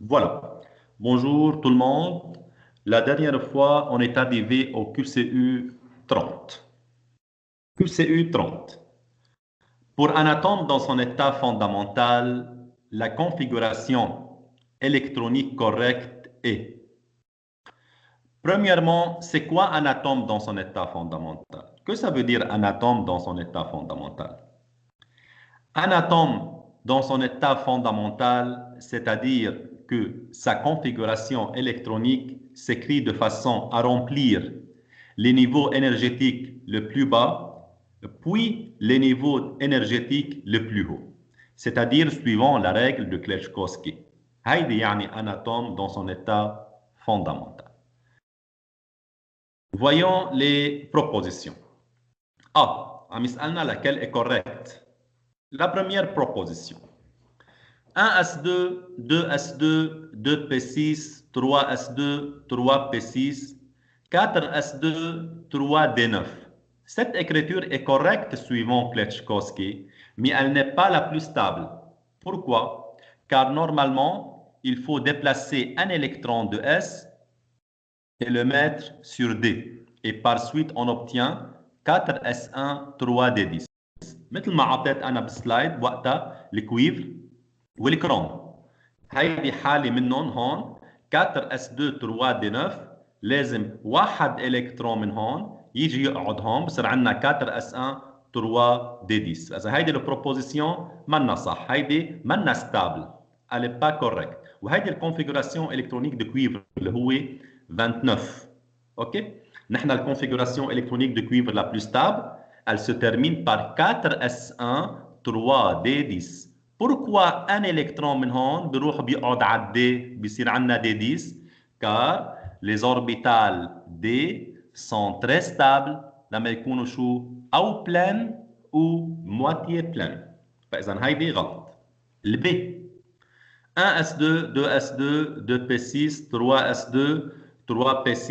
Voilà. Bonjour tout le monde. La dernière fois, on est arrivé au QCU 30. QCU 30. Pour un atome dans son état fondamental, la configuration électronique correcte est. Premièrement, c'est quoi un atome dans son état fondamental? Que ça veut dire un atome dans son état fondamental? Un atome dans son état fondamental, c'est-à-dire que sa configuration électronique s'écrit de façon à remplir les niveaux énergétiques le plus bas, puis les niveaux énergétiques le plus haut, c'est-à-dire suivant la règle de Kleczkowski. هيدي يعني un atome dans son état fondamental. Voyons les propositions. A. عم يسألنا laquelle est correcte. La première proposition. 1s2, 2s2, 2p6, 3s2, 3p6, 4s2, 3d9. Cette écriture est correcte suivant Kleczkowski, mais elle n'est pas la plus stable. Pourquoi? Car normalement, il faut déplacer un électron de S et le mettre sur D. Et par suite, on obtient 4s1, 3d10. مثل ما عطيت أنا بالسلايد وقتها الكويفر والكروم. هيدي حالة منهم هون 4s2 3d9 لازم واحد الكترون من هون يجي يقعد هون بصير عندنا 4s1 3d10. اذا هيدي البروبوزيسيون منا صح، هيدي منا ستابل، elle n'est pas correcte. وهيدي الكونفيغوراسيون الكترونيك دو كويفر اللي هو 29. اوكي، نحن الكونفيغوراسيون الكترونيك دو كويفر la plus stable elle se termine par 4s1 3d10. Pourquoi un électron من هون بيروح بيقعد على D بيصير عندنا D10 car les orbitales D sont très stables لما يكونوا شو أو pleines ou moitié pleines. فإذا هيدي غلط. الب 1s2 2s2 2p6 3s2 3p6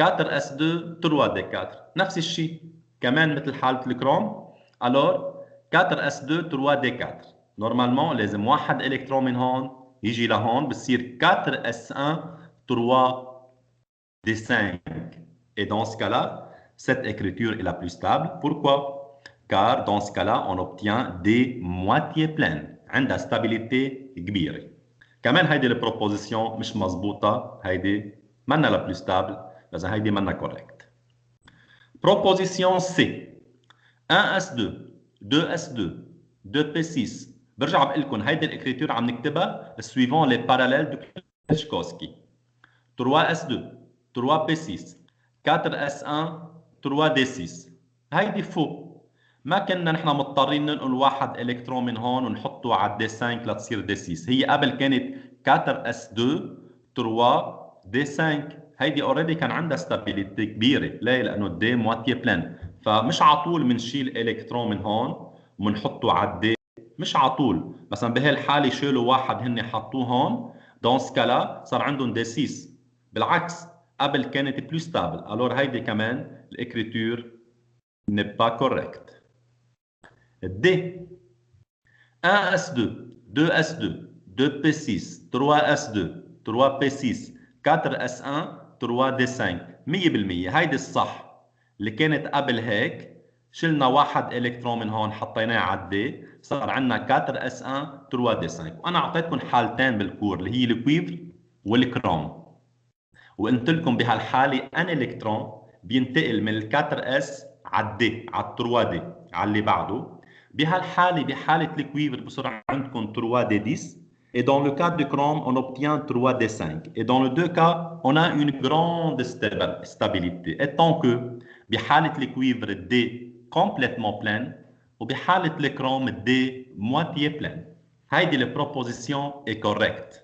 4s2 3d4 نفس الشيء كمان مثل حالة الكروم. alors 4s2 3d4 نورمالمون لازم واحد الكترون من هون يجي لهون بصير 4s1 3d5 et dans ce cas-là cette écriture est la plus stable. Pourquoi? Car dans ce cas-là on obtient des moitiés pleines عندها stabilité كبيرة. كمان هيدي البروبوزيسيون مش مزبوطة، هيدي منا لا بلو ستابل، إذا هيدي منا كوريكت. Proposition C 1s2 2s2 2p6 برجع بقول لكم هيدي الاكريتور عم نكتبها suivant les parallèles de Kleczkowski 3s2 3p6 4s1 3d6 هيدي فوق ما كنا نحن مضطرين ننقل واحد الكترون من هون ونحطه على الدي 5 لتصير دي 6. هي قبل كانت 4s2 3d5 هيدي اوريدي كان عندها ستابيليتي كبيره. ليه؟ لانه الدي مواتيه بلان، فمش على طول بنشيل الكترون من هون وبنحطه على الدي، مش على طول. مثلا بهالحاله شالوا واحد هن حطوه هون دون سكالا صار عندهم دي 6. بالعكس قبل كانت بلو ستابل. الور هيدي كمان الاكريتور n'est pas correcte. D 1s2 2s2 2p6 3s2 3p6 4s1 3d5 100%. هيدي الصح اللي كانت قبل هيك شلنا واحد الكترون من هون حطيناه على الدي صار عندنا 4s1 3d5. وانا اعطيتكم حالتين بالكور اللي هي الكويفر والكروم، وقلت لكم بهالحاله ان الكترون بينتقل من ال 4s على الدي على ال 3d على اللي بعده. بهالحاله بحاله الكويفر بصير عندكم 3d10 et dans le cas du chrome on obtient 3d5 et dans les deux cas on a une grande stabilité étant que بحاله الكويفر D complètement pleine وبحاله الكروم D moitié pleine. هيدي البروبوزيسيون est correcte.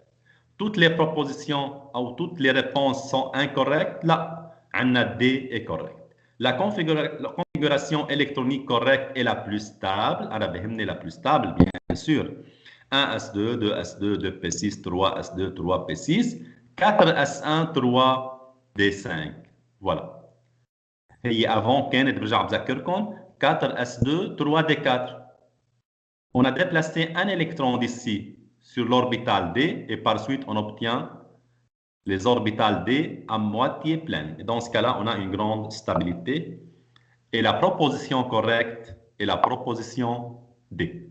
Toutes les propositions ou toutes les réponses sont incorrectes. Là, عندنا D est correct. La configuration électronique correcte est la plus stable. أنا بهمني la plus stable, bien sûr. 1s2, 2s2, 2p6, 3s2, 3p6, 4s1, 3d5. Voilà. هي avant كانت برجع بذكركم 4s2, 3d4. On a déplacé un électron d'ici sur l'orbital D et par suite on obtient les orbitales D à moitié pleines. Et dans ce cas-là, on a une grande stabilité. Et la proposition correcte est la proposition D.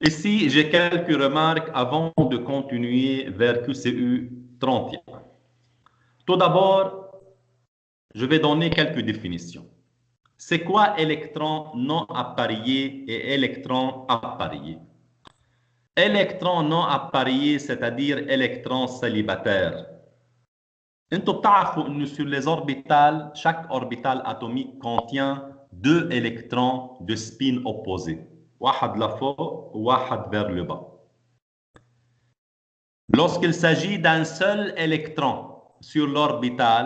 Ici, j'ai quelques remarques avant de continuer vers QCU 31. Tout d'abord, je vais donner quelques définitions. C'est quoi électron non apparié et électron apparié? Électron non apparié, c'est-à-dire électron célibataire. انتوا بتعرفوا انه sur les orbitales, chaque orbital atomique contient deux électrons de spin opposés. واحد لفوق وواحد vers le bas. Lorsqu'il s'agit d'un seul électron sur l'orbital,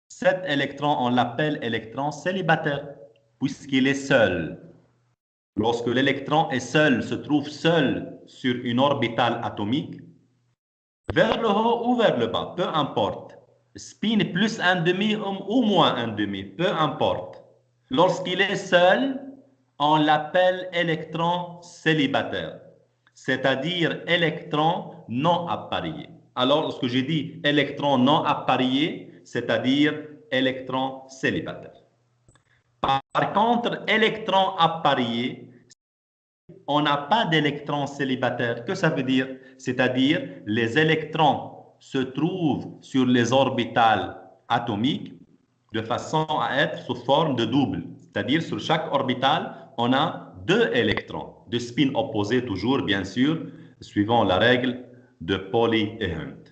cet électron, on l'appelle électron célibataire, puisqu'il est seul. Lorsque l'électron est seul, se trouve seul sur une orbitale atomique, vers le haut ou vers le bas, peu importe. Spin plus un demi ou moins un demi, peu importe. Lorsqu'il est seul, on l'appelle électron célibataire, c'est-à-dire électron non apparié. Alors, lorsque j'ai dit électron non apparié, c'est-à-dire électron célibataire. Par contre, électron apparié, on n'a pas d'électrons célibataires. Que ça veut dire? C'est-à-dire les électrons se trouvent sur les orbitales atomiques de façon à être sous forme de double. C'est-à-dire sur chaque orbitale, on a deux électrons de spin opposé toujours, bien sûr, suivant la règle de Pauli et Hunt.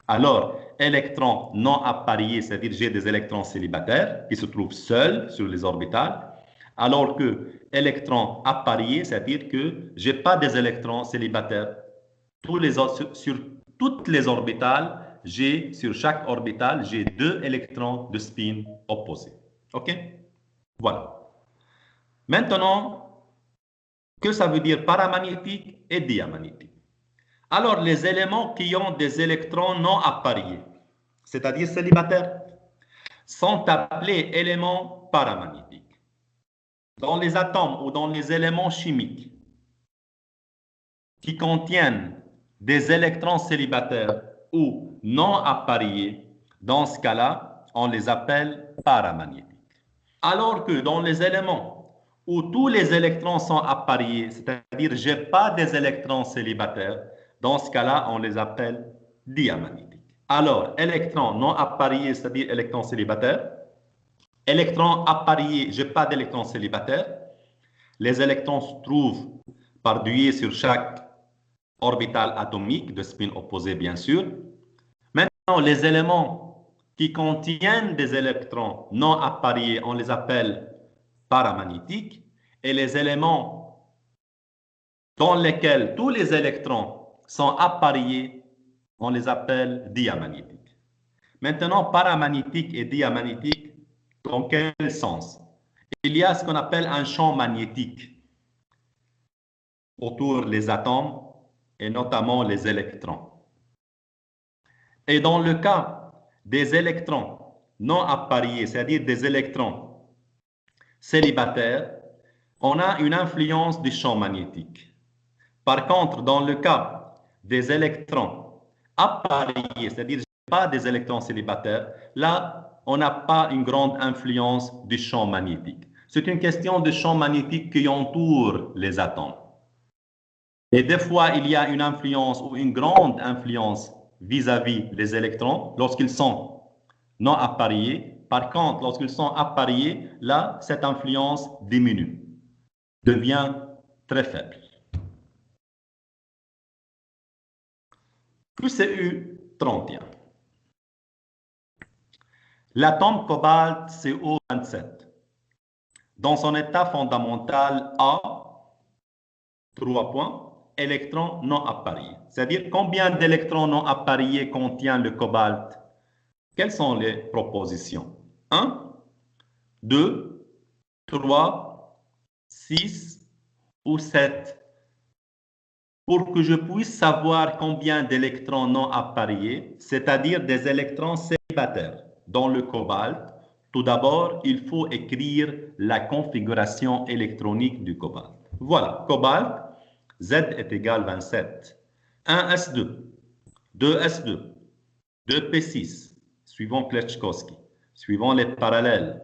Alors, électrons non appariés, c'est-à-dire j'ai des électrons célibataires qui se trouvent seuls sur les orbitales, alors que électrons appariés, c'est-à-dire que je n'ai pas des électrons célibataires. Sur toutes les orbitales, sur chaque orbitale, j'ai deux électrons de spin opposés. OK? Voilà. Maintenant, que ça veut dire paramagnétique et diamagnétique? Alors, les éléments qui ont des électrons non appariés, c'est-à-dire célibataires, sont appelés éléments paramagnétiques. Dans les atomes ou dans les éléments chimiques qui contiennent des électrons célibataires ou non appariés, dans ce cas-là, on les appelle paramagnétiques. Alors que dans les éléments où tous les électrons sont appariés, c'est-à-dire je n'ai pas des électrons célibataires, dans ce cas-là, on les appelle diamagnétiques. Alors, électrons non appariés, c'est-à-dire électrons célibataires. Électrons appariés, je n'ai pas d'électrons célibataires. Les électrons se trouvent parduyés sur chaque orbital atomique de spin opposé, bien sûr. Maintenant, les éléments qui contiennent des électrons non appariés, on les appelle paramagnétiques. Et les éléments dans lesquels tous les électrons sont appariés, on les appelle diamagnétiques. Maintenant, paramagnétique et diamagnétique, dans quel sens? Il y a ce qu'on appelle un champ magnétique autour des atomes et notamment les électrons. Et dans le cas des électrons non appariés, c'est-à-dire des électrons célibataires, on a une influence du champ magnétique. Par contre, dans le cas des électrons appariés, c'est-à-dire pas des électrons célibataires, là, on n'a pas une grande influence du champ magnétique. C'est une question de champ magnétique qui entoure les atomes. Et des fois, il y a une influence ou une grande influence vis-à-vis les électrons lorsqu'ils sont non appariés. Par contre, lorsqu'ils sont appariés, là, cette influence diminue, devient très faible. QCU 31. L'atome cobalt CO27, dans son état fondamental A, 3 points, électrons non appariés. C'est-à-dire combien d'électrons non appariés contient le cobalt? Quelles sont les propositions? 1, 2, 3, 6 ou 7. Pour que je puisse savoir combien d'électrons non appariés, c'est-à-dire des électrons célibataires dans le cobalt, tout d'abord, il faut écrire la configuration électronique du cobalt. Voilà, cobalt, Z est égal 27. 1s2, 2s2, 2p6, suivant Kleczkowski, suivant les parallèles.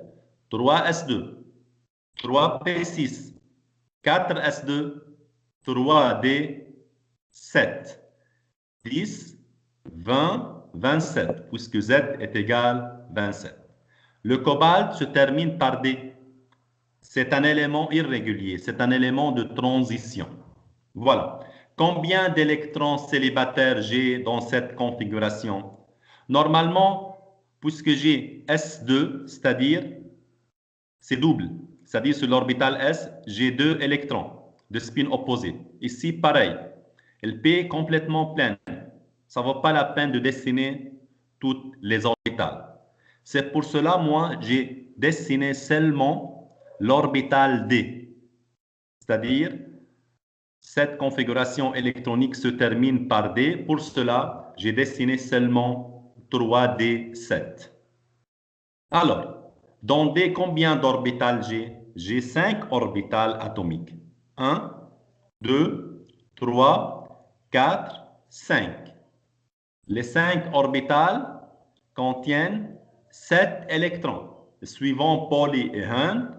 3s2, 3p6, 4s2, 3d7, 10, 20, 27, puisque Z est égal 27. Le cobalt se termine par D. C'est un élément irrégulier, c'est un élément de transition. Voilà. Combien d'électrons célibataires j'ai dans cette configuration? Normalement, puisque j'ai S2, c'est-à-dire, c'est double, c'est-à-dire sur l'orbital S, j'ai 2 électrons de spin opposé. Ici, pareil. Le P est complètement plein. Ça ne vaut pas la peine de dessiner toutes les orbitales. C'est pour cela, moi, j'ai dessiné seulement l'orbital D. C'est-à-dire, cette configuration électronique se termine par D. Pour cela, j'ai dessiné seulement 3D7. Alors, dans D, combien d'orbitales j'ai? J'ai 5 orbitales atomiques. 1, 2, 3, 4, 5. Les 5 orbitales contiennent 7 électrons. Suivant Pauli et Hunt,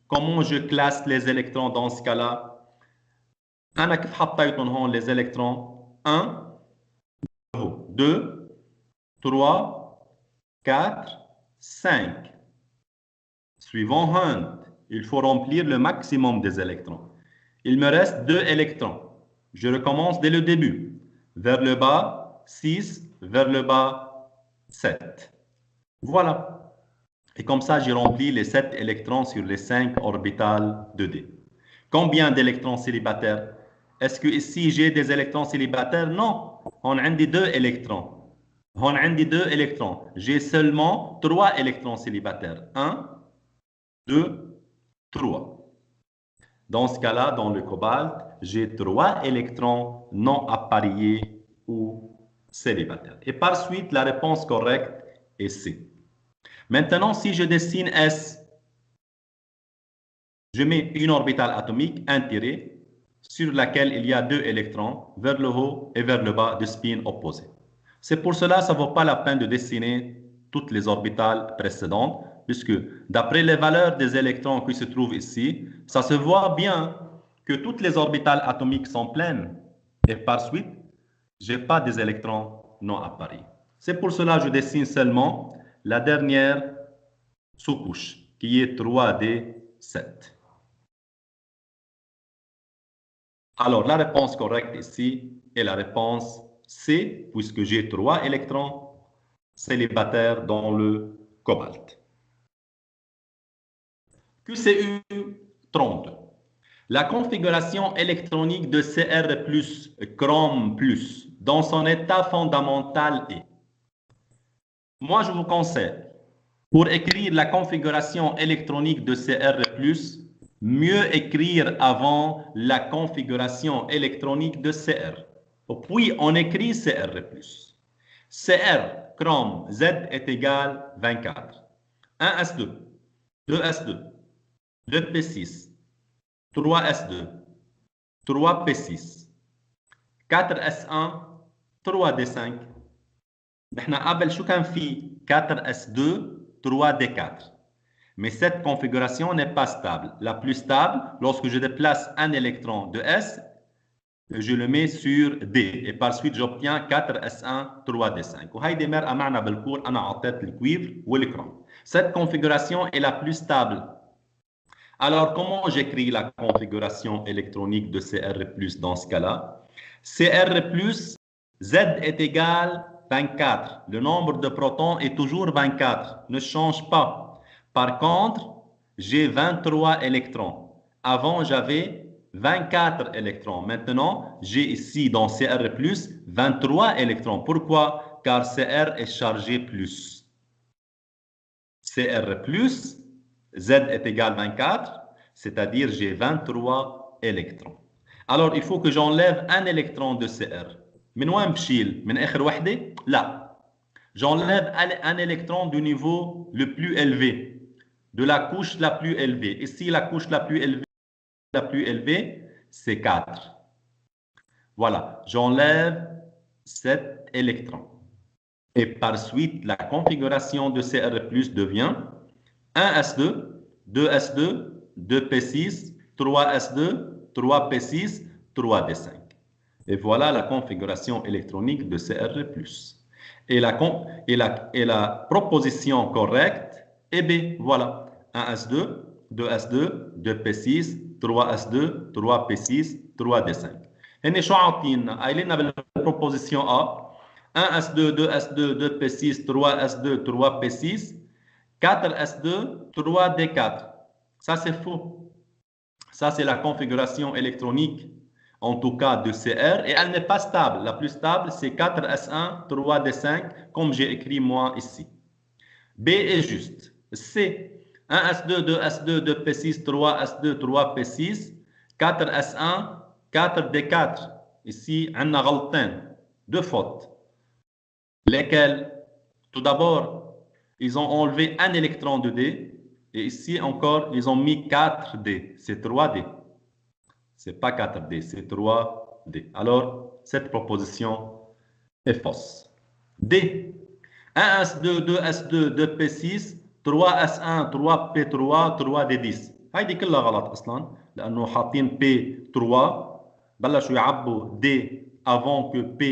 comment je classe les électrons dans ce cas-là? أنا كيف حطيتهم هون les électrons 1 2 3 4 5. Suivant Hunt, il faut remplir le maximum des électrons. Il me reste 2 électrons. Je recommence dès le début. Vers le bas, 6, vers le bas, 7. Voilà. Et comme ça, j'ai rempli les 7 électrons sur les 5 orbitales de D. Combien d'électrons célibataires? Est-ce que ici j'ai des électrons célibataires? Non. On a 2 électrons. On a 2 électrons. J'ai seulement 3 électrons célibataires. 1, 2, 3. Dans ce cas-là, dans le cobalt, j'ai 3 électrons non appareillés ou célibataires. Et par suite, la réponse correcte est C. Maintenant, si je dessine S, je mets une orbitale atomique, un tiré, sur laquelle il y a 2 électrons vers le haut et vers le bas de spin opposé. C'est pour cela que ça ne vaut pas la peine de dessiner toutes les orbitales précédentes, puisque d'après les valeurs des électrons qui se trouvent ici, ça se voit bien que toutes les orbitales atomiques sont pleines. Et par suite, je n'ai pas des électrons non appareillés. C'est pour cela que je dessine seulement la dernière sous-couche, qui est 3D7. Alors, la réponse correcte ici est la réponse C, puisque j'ai 3 électrons célibataires dans le cobalt. QCU 32. La configuration électronique de Cr+, chrome+, dans son état fondamental est. Moi, je vous conseille, pour écrire la configuration électronique de Cr+, mieux écrire avant la configuration électronique de Cr. Puis, on écrit Cr+. Cr, chrome, Z est égal 24. 1s2, 2s2, 2p6, 3s2, 3p6, 4s1, 3d5. نحن قبل شو كان في 4s2, 3d4. Mais cette configuration n'est pas stable. La plus stable, lorsque je déplace un électron de S, je le mets sur D. Et par suite, j'obtiens 4s1, 3d5. وهيدي مرقة معنا بالكور أنا عطيت الكويفر والكروم. Cette configuration est la plus stable. Alors, comment j'écris la configuration électronique de Cr+, dans ce cas-là? Cr+, Z est égal 24. Le nombre de protons est toujours 24, ne change pas. Par contre, j'ai 23 électrons. Avant, j'avais 24 électrons. Maintenant, j'ai ici dans Cr+, 23 électrons. Pourquoi? Car Cr est chargé plus. Cr+, Z est égal 24, c'est-à-dire j'ai 23 électrons. Alors, il faut que j'enlève un électron de Cr. من وين بشيل؟ من آخر وحدة؟ لا. J'enlève un électron du niveau le plus élevé, de la couche la plus élevée. Ici, la couche la plus élevée, c'est 4. Voilà, j'enlève cet électron. Et par suite, la configuration de Cr+, devient 1s2, 2s2, 2p6, 3s2, 3p6, 3d5. Et voilà la configuration électronique de Cr+. Et la proposition correcte est B. Voilà, 1s2, 2s2, 2p6, 3s2, 3p6, 3d5. هنا شو عاطينا؟ قايلين بالproposition A 1s2, 2s2, 2p6, 3s2, 3p6, 4s2, 3d4. Ça, c'est faux. Ça, c'est la configuration électronique, en tout cas de Cr, et elle n'est pas stable. La plus stable, c'est 4s1, 3d5, comme j'ai écrit moi ici. B est juste. C, 1s2, 2s2, 2p6, 3s2, 3p6, 4s1, 4d4. Ici, on a غلطين, deux fautes. Lesquelles? Tout d'abord, ils ont enlevé un électron de D, et ici encore, ils ont mis 4D. C'est 3D. C'est pas 4D, c'est 3D. Alors, cette proposition est fausse. D. 1S2, 2S2, 2P6, 3S1, 3P3, 3D10. هيدي كلها غلط اصلا لانه حاطين P3 بلشوا يعبوا D avant que P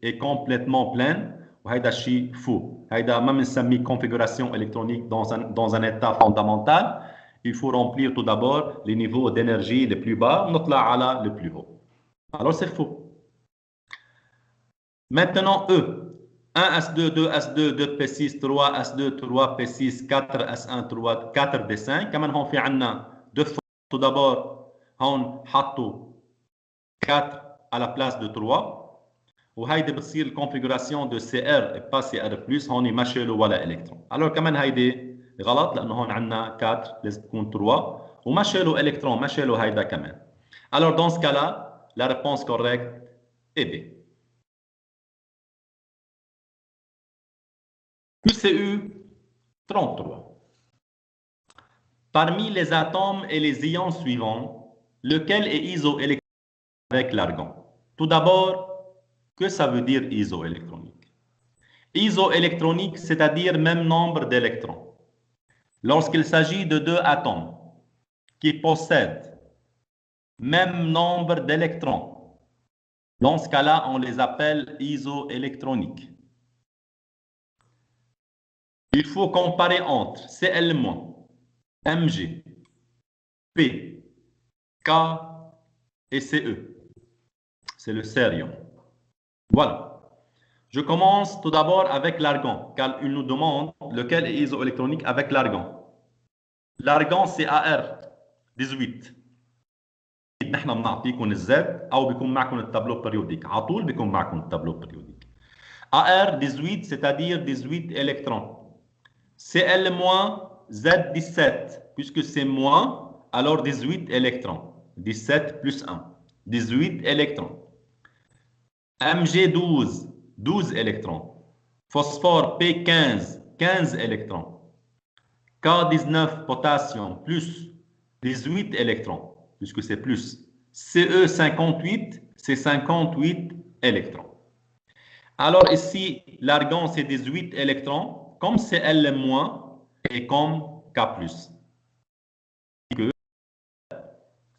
est complètement pleine. وهيدا الشيء فو. هيدا ما بنسميه configuration électronique dans un état fondamental. Il faut remplir tout d'abord les niveaux d'énergie les plus bas, نطلع على le plus haut. Alors c'est faux. Maintenant E. 1S2, 2S2, 2P6, 3S2, 3P6, 4S1, 3, 4D5. كمان هون في عنا deux fois. Tout d'abord, هون حطوا 4 à la place de 3. وهيدي بتصير الكونفيغوراسيون دو سي ار et pas سي ار بلس. هون ما شالوا ولا الكترون. alors كمان هيدي غلط لانه هون عندنا 4 لازم تكون 3 وما شالوا الكترون، ما شالوا هيدا كمان. alors dans ce cas-là, la réponse correcte est B. QCU 33. Parmi les atomes et les ions suivants, lequel est isoélectronique avec l'argon? Tout d'abord, que ça veut dire isoélectronique? Isoélectronique, c'est-à-dire même nombre d'électrons. Lorsqu'il s'agit de deux atomes qui possèdent même nombre d'électrons, dans ce cas-là, on les appelle isoélectroniques. Il faut comparer entre Cl-, Mg, P, K et Ce. C'est le cérium. Voilà. Je commence tout d'abord avec l'argon, car il nous demande lequel est isoélectronique avec l'argon. L'argon, c'est Ar 18. نحن بنعطيكم الزد او بيكون معكم التابلو بريوديك، على طول بيكون معكم التابلو بريوديك. Ar 18, c'est-à-dire 18 électrons. Cl-, Z17, puisque c'est moins, alors 18 électrons. 17 plus 1, 18 électrons. Mg12, 12 électrons. Phosphore P15, 15 électrons. K19, potassium, plus 18 électrons, puisque c'est plus. Ce58, c'est 58 électrons. Alors ici, l'argon, c'est 18 électrons, comme Cl- et comme K+. Que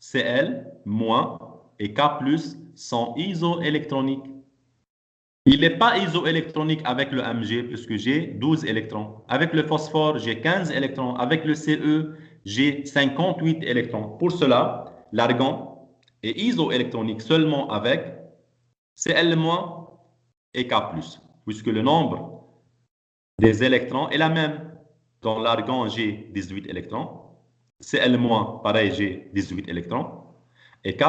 Cl- et K+ sont isoélectroniques. Il n'est pas isoélectronique avec le Mg puisque j'ai 12 électrons. Avec le phosphore, j'ai 15 électrons. Avec le Ce, j'ai 58 électrons. Pour cela, l'argon est isoélectronique seulement avec Cl- et K+, puisque le nombre des électrons est la même. Dans l'argon, j'ai 18 électrons. Cl-, pareil, j'ai 18 électrons. Et K+,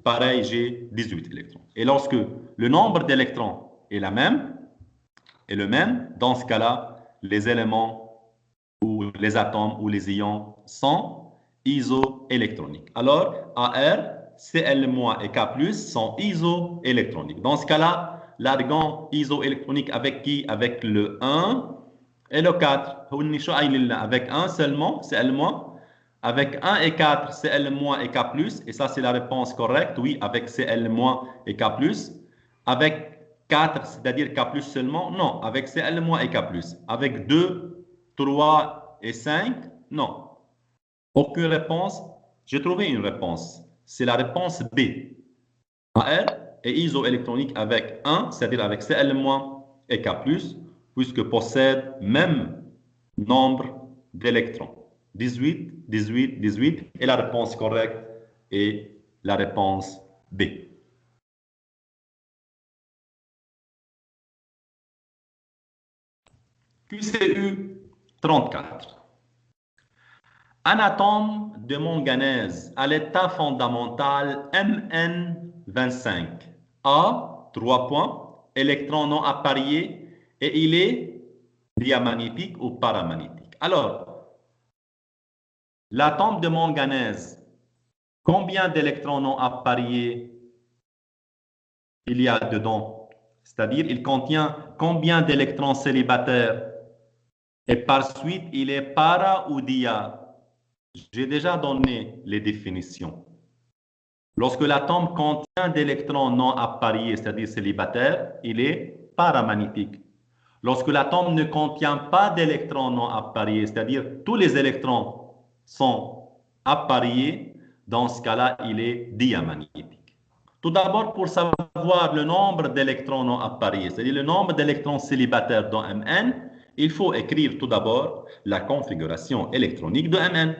pareil, j'ai 18 électrons. Et lorsque le nombre d'électrons est le même, dans ce cas-là, les éléments ou les atomes ou les ions sont isoélectroniques. Alors, Ar, Cl- et K+ sont isoélectroniques. Dans ce cas-là, l'argon isoélectronique avec qui? Avec le 1 et le 4. Avec 1 seulement, Cl-, Avec 1 et 4, Cl- et K+, et ça c'est la réponse correcte, oui, avec Cl- et K+. Avec 4, c'est-à-dire K+, seulement, non, avec Cl- et K+. Avec 2, 3 et 5, non. Aucune réponse. J'ai trouvé une réponse. C'est la réponse B. AR est isoélectronique avec 1, c'est-à-dire avec Cl- et K+, puisque possède même nombre d'électrons. 18, 18, 18. Et la réponse correcte est la réponse B. QCU 34. Un atome de manganèse à l'état fondamental Mn25 a 3 points, électrons non appariés et il est diamagnétique ou paramagnétique. Alors, l'atome de manganèse, combien d'électrons non appariés il y a dedans? C'est-à-dire, il contient combien d'électrons célibataires? Et par suite, il est para ou dia? J'ai déjà donné les définitions. Lorsque l'atome contient d'électrons non appariés, c'est-à-dire célibataires, il est paramagnétique. Lorsque l'atome ne contient pas d'électrons non appariés, c'est-à-dire tous les électrons sont appariés, dans ce cas-là, il est diamagnétique. Tout d'abord, pour savoir le nombre d'électrons non appariés, c'est-à-dire le nombre d'électrons célibataires dans Mn, il faut écrire tout d'abord la configuration électronique de Mn.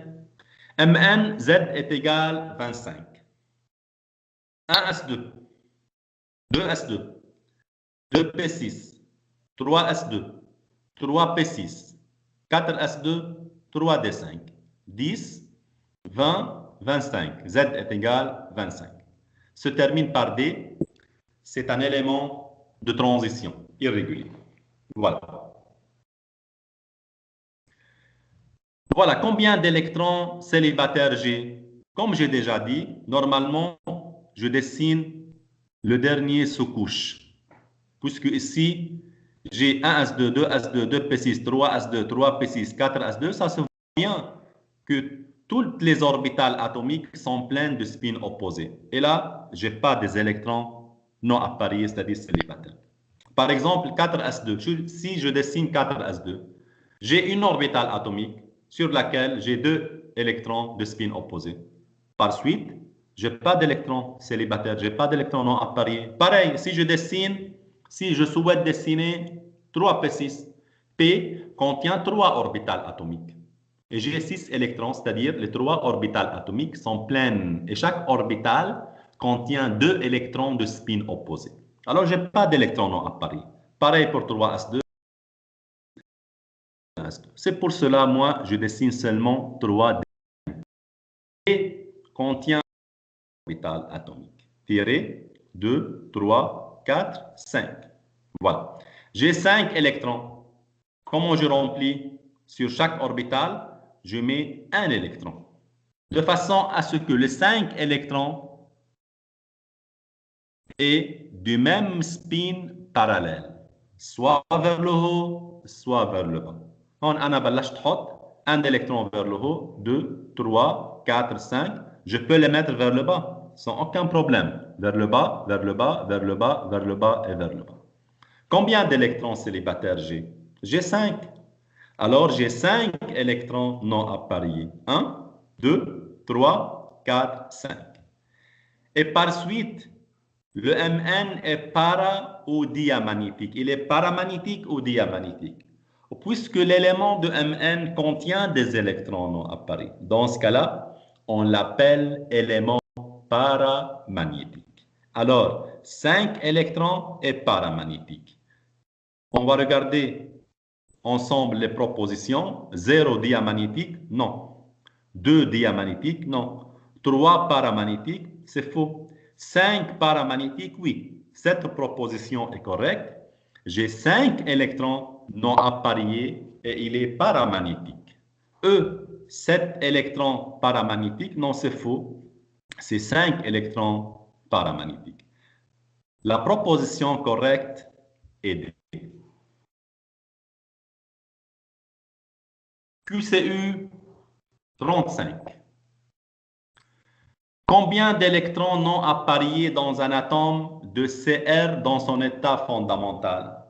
Mn, Z est égal 25. 1s2, 2s2, 2p6, 3s2, 3p6, 4s2, 3d5, 10, 20, 25. Z est égal 25. Se termine par D, c'est un élément de transition irrégulier. Voilà. Voilà combien d'électrons célibataires j'ai. Comme j'ai déjà dit, normalement, je dessine le dernier sous-couche. Puisque ici, j'ai 1s2, 2s2, 2p6, 3s2, 3p6, 4s2, ça se voit bien que toutes les orbitales atomiques sont pleines de spins opposés. Et là, je n'ai pas des électrons non appariés, c'est-à-dire célibataires. Par exemple, 4s2, si je dessine 4s2, j'ai une orbitale atomique sur laquelle j'ai deux électrons de spin opposés. Par suite, je n'ai pas d'électrons célibataires, je n'ai pas d'électrons non appariés. Pareil, si je souhaite dessiner 3p6, P contient 3 orbitales atomiques. Et j'ai 6 électrons, c'est-à-dire les 3 orbitales atomiques sont pleines. Et chaque orbitale contient 2 électrons de spin opposés. Alors, je n'ai pas d'électrons non appariés. Pareil pour 3s2. C'est pour cela, moi, je dessine seulement 3D. Et contient orbital atomique. Tiré 2, 3, 4, 5. Voilà. J'ai 5 électrons. Comment je remplis? Sur chaque orbitale, je mets un électron. De façon à ce que les 5 électrons aient du même spin parallèle. Soit vers le haut, soit vers le bas. On a un électron vers le haut, 2, 3, 4, 5. Je peux les mettre vers le bas sans aucun problème. Vers le bas, vers le bas, vers le bas, vers le bas et vers le bas. Combien d'électrons célibataires j'ai? J'ai 5. Alors j'ai 5 électrons non appariés. 1, 2, 3, 4, 5. Et par suite, le Mn est para ou diamagnétique. Il est paramagnétique ou diamagnétique. Puisque l'élément de Mn contient des électrons non appariés. Dans ce cas-là, on l'appelle élément paramagnétique. Alors, 5 électrons est paramagnétique. On va regarder ensemble les propositions. 0 diamagnétique, non. 2 diamagnétique, non. 3 paramagnétique, c'est faux. 5 paramagnétique, oui. Cette proposition est correcte. J'ai 5 électrons non appariés et il est paramagnétique. 7 électrons paramagnétiques, non, c'est faux. C'est 5 électrons paramagnétiques. La proposition correcte est D. QCU 35. Combien d'électrons non appariés dans un atome de Cr dans son état fondamental?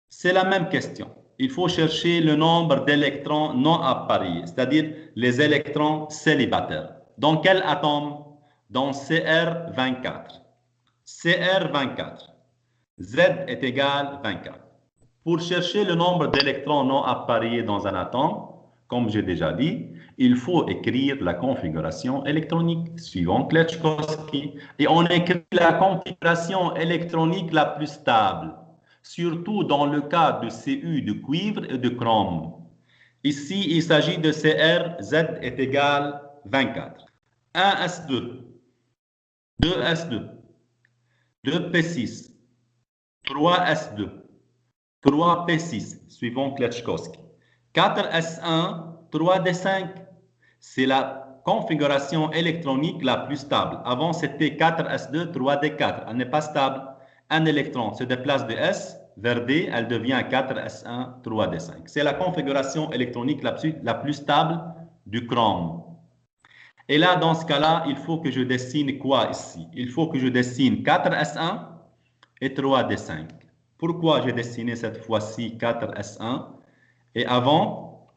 C'est la même question. Il faut chercher le nombre d'électrons non appariés, c'est-à-dire les électrons célibataires. Dans quel atome? Dans Cr24. Cr24. Z est égal à 24. Pour chercher le nombre d'électrons non appariés dans un atome, comme j'ai déjà dit, il faut écrire la configuration électronique suivant Kleczkowski. Et on écrit la configuration électronique la plus stable, surtout dans le cas de Cu de cuivre et de chrome. Ici, il s'agit de Cr, Z est égal à 24. 1s2, 2s2, 2p6, 3s2, 3p6, suivant Kleczkowski. 4s1, 3d5. C'est la configuration électronique la plus stable. Avant, c'était 4s2, 3d4. Elle n'est pas stable. Un électron se déplace de S vers D, elle devient 4s1, 3d5. C'est la configuration électronique la plus stable du chrome. Et là, dans ce cas-là, il faut que je dessine quoi ici? Il faut que je dessine 4s1 et 3d5. Pourquoi j'ai dessiné cette fois-ci 4s1 et avant,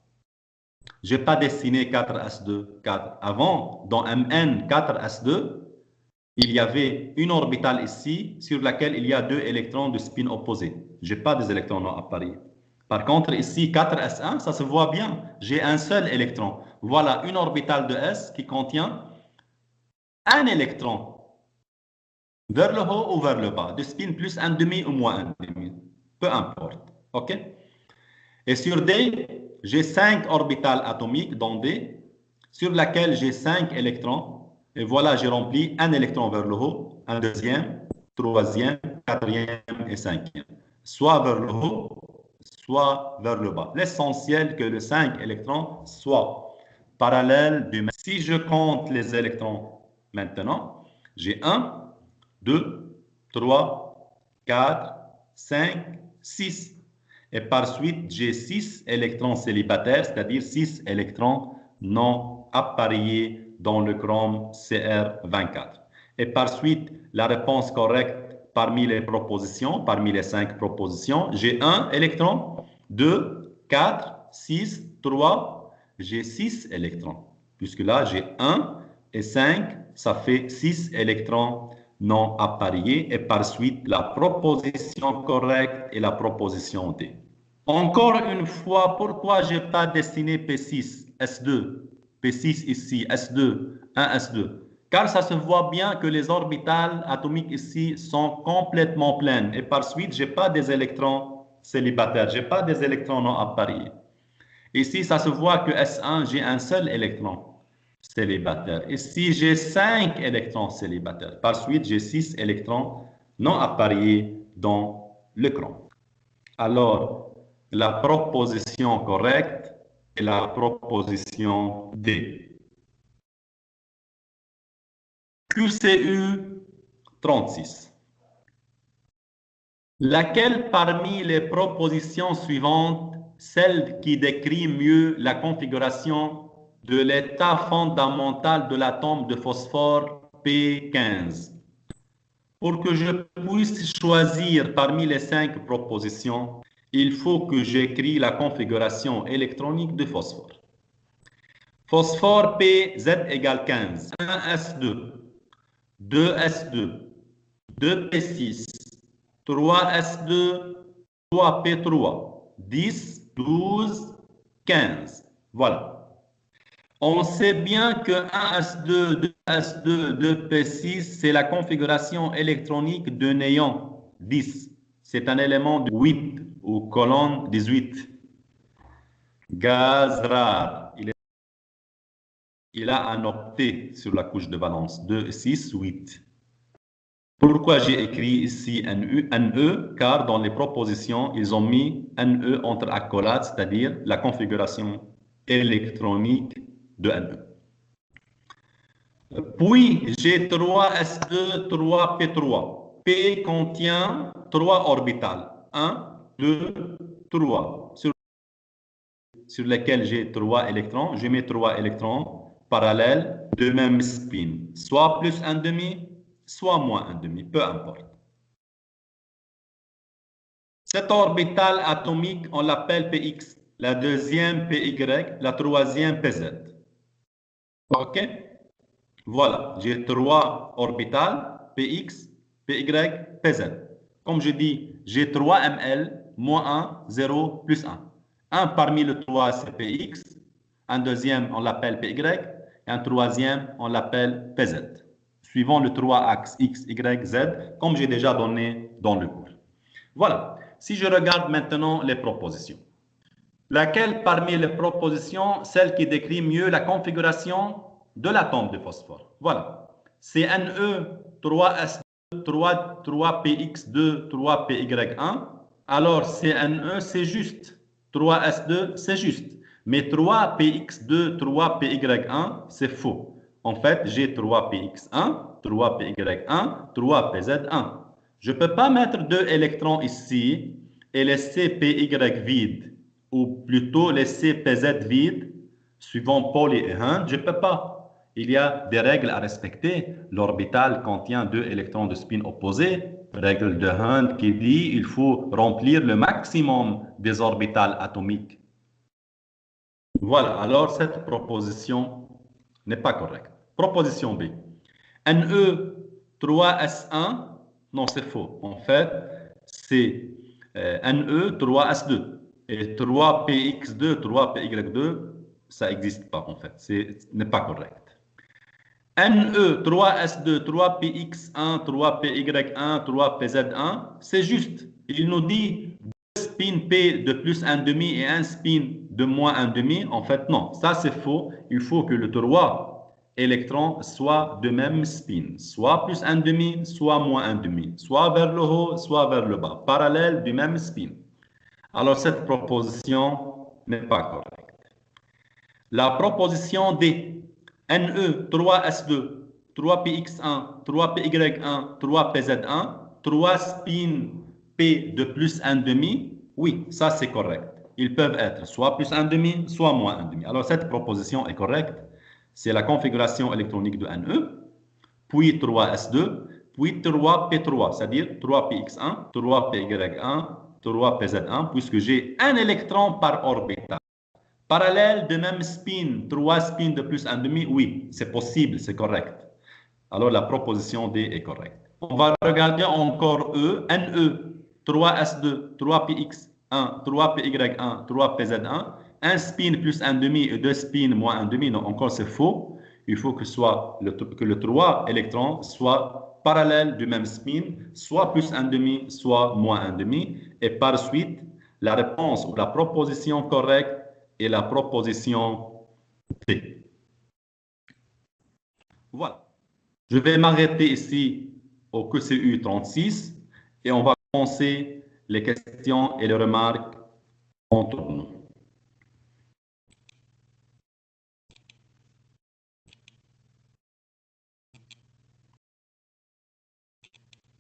je n'ai pas dessiné 4s2, 4. Avant, dans Mn 4s2, il y avait une orbitale ici sur laquelle il y a deux électrons de spin opposé. Je n'ai pas des électrons non appariés. Par contre, ici, 4s1, ça se voit bien. J'ai un seul électron. Voilà une orbitale de S qui contient un électron vers le haut ou vers le bas, de spin plus un demi ou moins un demi. Peu importe. OK? Et sur D, j'ai 5 orbitales atomiques dans D, sur laquelle j'ai 5 électrons. Et voilà, j'ai rempli un électron vers le haut, un deuxième, troisième, quatrième et cinquième. Soit vers le haut, soit vers le bas. L'essentiel que les 5 électrons soient parallèles du même. Si je compte les électrons maintenant, j'ai 1, 2, 3, 4, 5, 6. Et par suite, j'ai 6 électrons célibataires, c'est-à-dire 6 électrons non appariés dans le chrome Cr24. Et par suite, la réponse correcte parmi les propositions, parmi les 5 propositions, j'ai 1 électron, 2, 4, 6, 3, j'ai 6 électrons. Puisque là, j'ai 1 et 5, ça fait 6 électrons non appariés. Et par suite, la proposition correcte est la proposition D. Encore une fois, pourquoi je n'ai pas dessiné P6, S2, P6 ici, S2, 1, S2? Car ça se voit bien que les orbitales atomiques ici sont complètement pleines. Et par suite, je n'ai pas des électrons célibataires, je n'ai pas des électrons non appariés. Ici, ça se voit que S1, j'ai un seul électron célibataire. Ici, j'ai 5 électrons célibataires. Par suite, j'ai 6 électrons non appariés dans le chrome. Alors, la proposition correcte est la proposition D. QCU 36. Laquelle parmi les propositions suivantes, celle qui décrit mieux la configuration de l'état fondamental de l'atome de phosphore P15? Pour que je puisse choisir parmi les 5 propositions, il faut que j'écris la configuration électronique de phosphore. Phosphore P, Z égale 15. 1s2, 2s2, 2p6, 3s2, 3p3, 10, 12, 15. Voilà. On sait bien que 1s2, 2s2, 2p6, c'est la configuration électronique de néon 10. C'est un élément de 8 ou colonne 18. Gaz rare. Il a un octet sur la couche de valence. 2, 6, 8. Pourquoi j'ai écrit ici NE? Car dans les propositions, ils ont mis NE entre accolades, c'est-à-dire la configuration électronique de NE. Puis, j'ai 3s2, 3p3. P contient 3 orbitales. 1, 2, 3. sur lesquels j'ai 3 électrons, je mets 3 électrons parallèles de même spin, soit plus 1,5, soit moins 1,5, peu importe. Cet orbital atomique, on l'appelle Px, la deuxième Py, la troisième Pz. OK? Voilà, j'ai 3 orbitales, Px, Py, Pz. Comme je dis, j'ai 3 ml, moins 1, 0, plus 1. Un parmi les 3, c'est Px. Un deuxième, on l'appelle Py. Et un troisième, on l'appelle Pz. Suivant le 3 axes X, Y, Z, comme j'ai déjà donné dans le cours. Voilà. Si je regarde maintenant les propositions. Laquelle parmi les propositions, celle qui décrit mieux la configuration de l'atome de phosphore? Voilà. C'est Ne 3S2, 3PX2, 3PY1. Alors, CNE, c'est juste. 3S2, c'est juste. Mais 3PX2, 3PY1, c'est faux. En fait, j'ai 3PX1, 3PY1, 3PZ1. Je ne peux pas mettre 2 électrons ici et laisser PY vide, ou plutôt laisser PZ vide, suivant Pauli et Hund. Je ne peux pas. Il y a des règles à respecter. L'orbital contient 2 électrons de spin opposés. Règle de Hund qui dit qu'il faut remplir le maximum des orbitales atomiques. Voilà, alors cette proposition n'est pas correcte. Proposition B. Ne 3S1, non, c'est faux. En fait, c'est Ne 3S2. Et 3PX2, 3PY2, ça n'existe pas en fait. Ce n'est pas correct. Ne 3S2, 3PX1, 3PY1, 3PZ1, c'est juste. Il nous dit 2 spins P de plus 1,5 et un spin de moins 1,5. En fait, non, ça c'est faux. Il faut que le 3 électrons soient de même spin, soit plus 1,5, soit moins 1,5, soit vers le haut, soit vers le bas, parallèle du même spin. Alors cette proposition n'est pas correcte. La proposition D, Ne 3S2, 3PX1, 3PY1, 3PZ1, 3 spins P de plus 1,5, oui, ça c'est correct. Ils peuvent être soit plus 1,5, soit moins 1,5. Alors cette proposition est correcte. C'est la configuration électronique de Ne, puis 3S2, puis 3P3, c'est-à-dire 3PX1, 3PY1, 3PZ1, puisque j'ai un électron par orbital. Parallèle de même spin, 3 spins de plus 1,5, oui, c'est possible, c'est correct. Alors la proposition D est correcte. On va regarder encore E, Ne, 3S2, 3PX1, 3PY1, 3PZ1, un spin plus 1,5 et 2 spins moins 1,5, non, encore c'est faux. Il faut que le 3 électrons soient parallèles du même spin, soit plus 1,5, soit moins 1,5. Et par suite, la réponse ou la proposition correcte est la proposition D. Voilà. Je vais m'arrêter ici au QCU 36 et on va commencer les questions et les remarques entre nous.